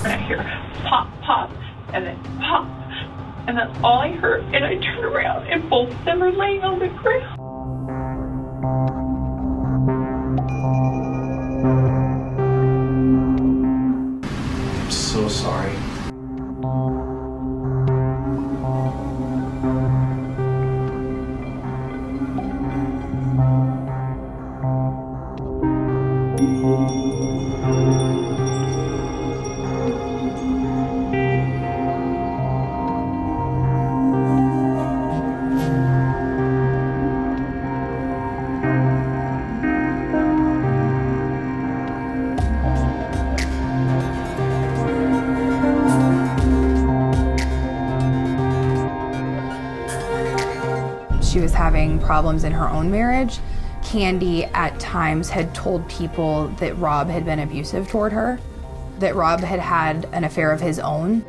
And I hear pop, pop, and then pop. And that's all I heard. And I turn around and both of them are laying on the ground. I'm so sorry. She was having problems in her own marriage. Candy at times had told people that Rob had been abusive toward her, that Rob had had an affair of his own.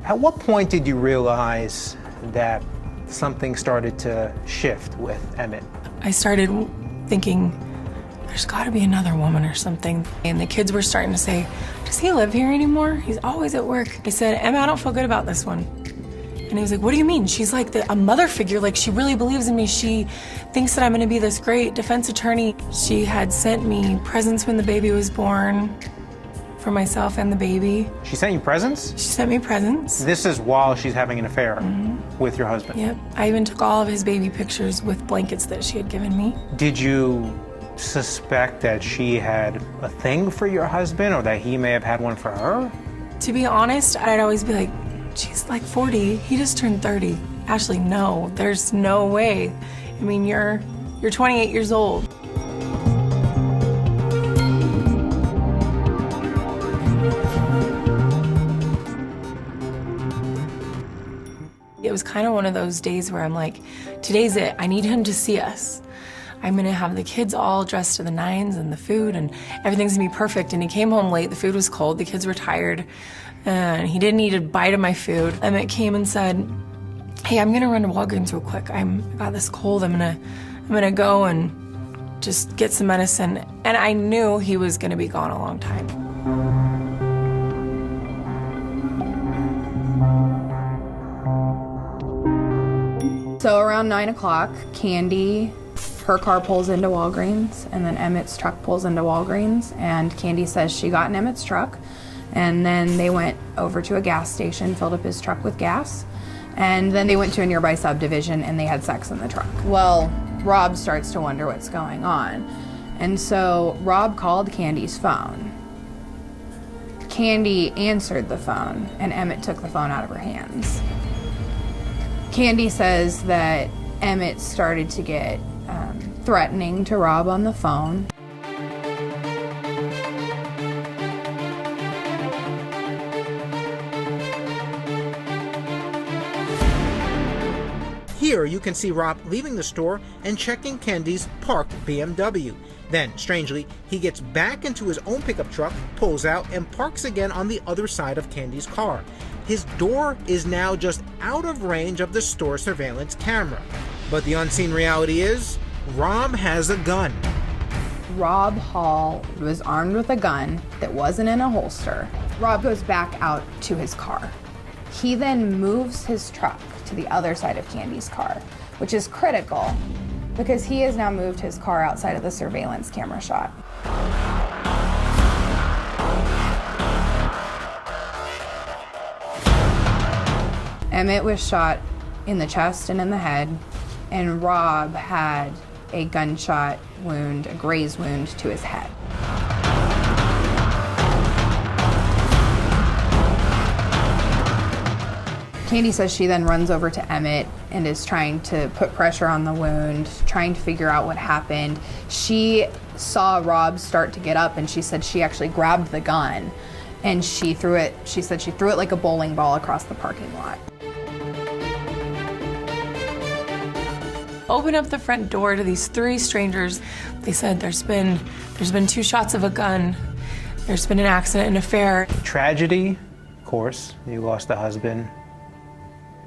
At what point did you realize that something started to shift with Emmett? I started thinking, there's gotta be another woman or something. And the kids were starting to say, does he live here anymore? He's always at work. I said, Emma, I don't feel good about this one. And he was like, what do you mean? She's like a mother figure, like she really believes in me. She thinks that I'm gonna be this great defense attorney. She had sent me presents when the baby was born, for myself and the baby. She sent you presents? She sent me presents. This is while she's having an affair with your husband? Yep. I even took all of his baby pictures with blankets that she had given me. Did you suspect that she had a thing for your husband or that he may have had one for her? To be honest, I'd always be like, she's like 40, he just turned 30. Ashley, no, there's no way. I mean, you're 28 years old. It was kind of one of those days where I'm like, today's it. I need him to see us. I'm gonna have the kids all dressed to the nines and the food and everything's gonna be perfect. And he came home late, the food was cold, the kids were tired, and he didn't eat a bite of my food. Emmett came and said, hey, I'm gonna run to Walgreens real quick. I got this cold, I'm gonna go and just get some medicine. And I knew he was gonna be gone a long time. So around 9 o'clock, Candy, her car pulls into Walgreens, and then Emmett's truck pulls into Walgreens, and Candy says she got in Emmett's truck, and then they went over to a gas station, filled up his truck with gas, and then they went to a nearby subdivision and they had sex in the truck. Well, Rob starts to wonder what's going on, and so Rob called Candy's phone. Candy answered the phone, and Emmett took the phone out of her hands. Candy says that Emmett started to get threatening to Rob on the phone. Here you can see Rob leaving the store and checking Candy's parked BMW. Then, strangely, he gets back into his own pickup truck, pulls out, and parks again on the other side of Candy's car. His door is now just out of range of the store surveillance camera. But the unseen reality is, Rob has a gun. Rob Hall was armed with a gun that wasn't in a holster. Rob goes back out to his car. He then moves his truck to the other side of Candy's car, which is critical because he has now moved his car outside of the surveillance camera shot. Emmett was shot in the chest and in the head, and Rob had a gunshot wound, a graze wound to his head. Candy says she then runs over to Emmett and is trying to put pressure on the wound, trying to figure out what happened. She saw Rob start to get up, and she said she actually grabbed the gun and she said she threw it like a bowling ball across the parking lot. opened up the front door to these 3 strangers. They said, there's been 2 shots of a gun. There's been an accident, an affair. Tragedy, of course. You lost a husband.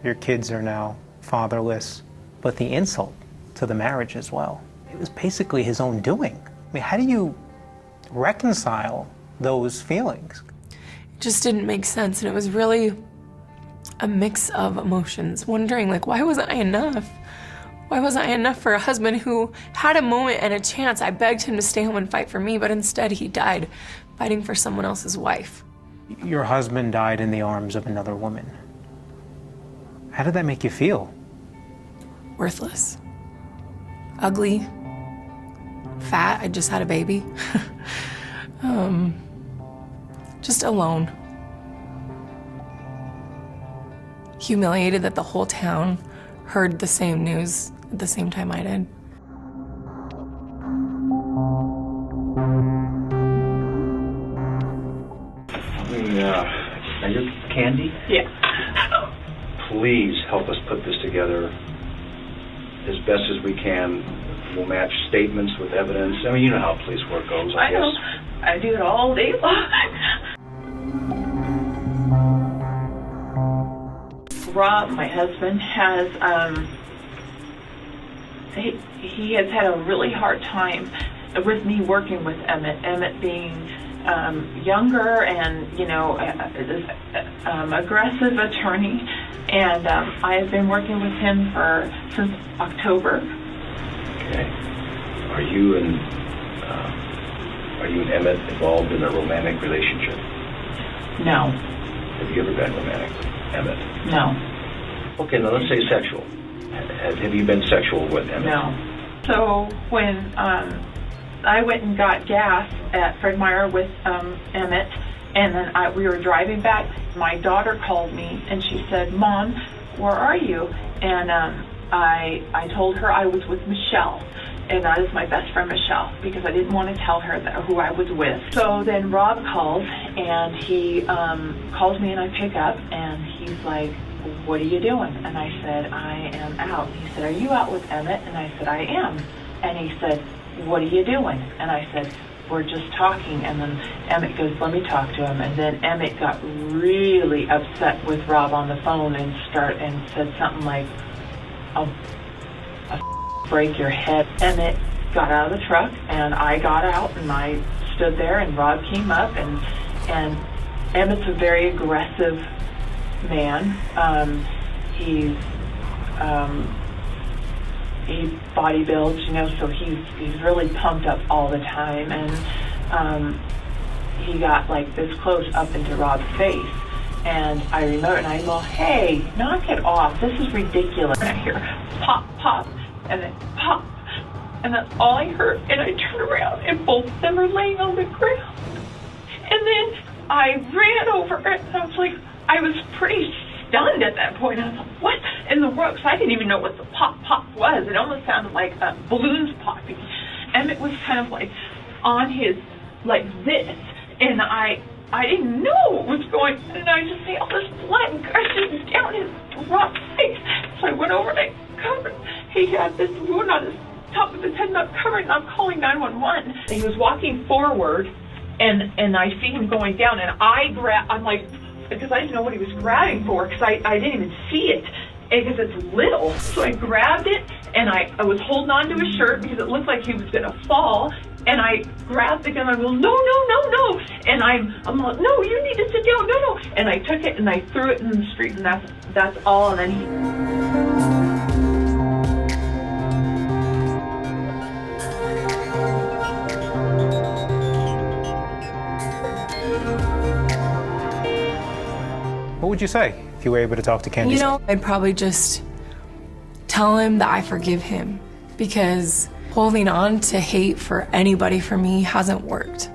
Your kids are now fatherless. But the insult to the marriage as well. It was basically his own doing. I mean, how do you reconcile those feelings? It just didn't make sense, and it was really a mix of emotions, wondering, like, why wasn't I enough? Why wasn't I enough for a husband who had a moment and a chance? I begged him to stay home and fight for me, but instead he died fighting for someone else's wife. Your husband died in the arms of another woman. How did that make you feel? Worthless. Ugly. Fat. I just had a baby. Just alone. Humiliated that the whole town heard the same news at the same time I did. Are you Candy? Yeah. Please help us put this together as best as we can. We'll match statements with evidence. I mean, you know how police work goes, I guess. know. I do it all day long. Rob, my husband, has he has had a really hard time with me working with Emmett. Emmett being younger and, you know, aggressive attorney, and I have been working with him since October. Okay. Are you and Emmett involved in a romantic relationship? No. Have you ever been romantic with Emmett? No. Okay, now let's say sexual. Have you been sexual with Emmett? No. So when I went and got gas at Fred Meyer with Emmett, and then we were driving back, my daughter called me and she said, "Mom, where are you?" And I told her I was with Michelle, and that is my best friend Michelle, because I didn't want to tell her who I was with. So then Rob calls, and he calls me, and I pick up, and he's like, "What are you doing?" And I said, "I am out." He said, "Are you out with Emmett?" And I said, "I am." And he said, "What are you doing?" And I said, "We're just talking." And then Emmett goes, "Let me talk to him." And then Emmett got really upset with Rob on the phone and said something like, I'll break your head. Emmett got out of the truck, and I got out, and I stood there, and Rob came up, and Emmett's a very aggressive man. He body builds, you know, so he's really pumped up all the time, and he got like this close up into Rob's face, and I remember, and I go, "Hey, knock it off, this is ridiculous." And I hear pop, pop, and then pop, and that's all I heard, and I turned around, and both of them are laying on the ground, and then I ran over, and I was like, I was pretty stunned at that point. I was like, what in the world? Because I didn't even know what the pop pop was. It almost sounded like balloons popping. Emmett was kind of like on his, like this, and I didn't know what was going on, and I just see all this blood gushing down his rough face. So I went over and I covered. He had this wound on his top of his head, and I'm covering, and I'm calling 911. And he was walking forward, and I see him going down, and I'm like, because I didn't know what he was grabbing for, because I didn't even see it, because it's little. So I grabbed it, and I was holding on to his shirt because it looked like he was going to fall, and I grabbed the gun. I go, no, no, no, no, and I'm like, no, you need to sit down, no, no, and I took it and I threw it in the street, and that's all. And then he. What would you say if you were able to talk to Candy? You know, I'd probably just tell him that I forgive him, because holding on to hate for anybody for me hasn't worked.